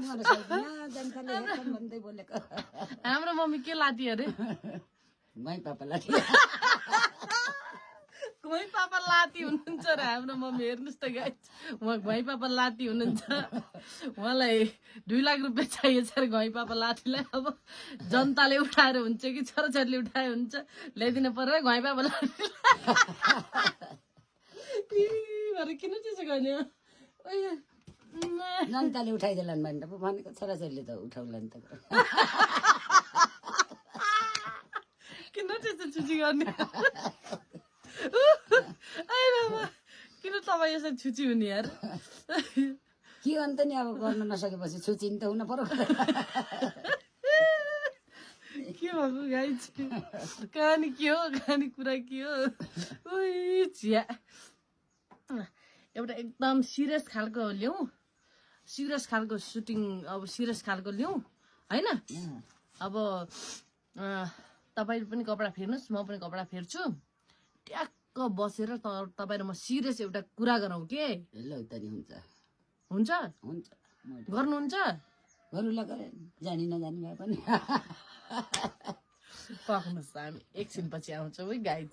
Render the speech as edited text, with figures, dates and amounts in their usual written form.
भन्न सक्दिनँ जनताले हेर्छन् भन्दै बोलेको हाम्रो मम्मी के लाती अरे गाई पापा लाटी घुवाई पापा लाती हुनुहुन्छ र हाम्रो मम्मी हेर्नुहोस् त गाइस उहाँ घुवाई पापा लाती हुनुहुन्छ उहाँलाई 2 लाख रुपियाँ चाहिएछ अरे घुवाई पापा लातीलाई अब जनताले उठाएर हुन्छ कि छोराछोरीले उठाए हुन्छ ल्याइदिनु पर्यो घुवाई पापा लाती किन त्यसो गर्ने जनताले उठाइदेलान् भने त भनेको छोराछोरीले त उठाउला नि त किन त्यस्तो छुची गर्ने किन तपाईँ यसरी छुची हुने यार के अन्त नि अब गर्न नसकेपछि छुचिन त हुन पर्यो के भएको गाइस कहानी के हो कहानी कुरा के हो ओइ चिया एउटा एकदम सिरियस खालको ल्याउँ सिरियस खालको सुटिङ अब सिरियस खालको ल्याउँ हैन अब तपाईहरु पनि कपडा फेर्नुस् म पनि कपडा फेर्छु ट्याक्क बसेर तपाईहरु म सिरियस एउटा कुरा गरौँ के ल त नि हुन्छ हुन्छ हुन्छ गर्नुहुन्छ गरुला गरे जानी नजानी भए पनि पक्नुस् हामी एकछिन पछि आउँछौँ है गाइज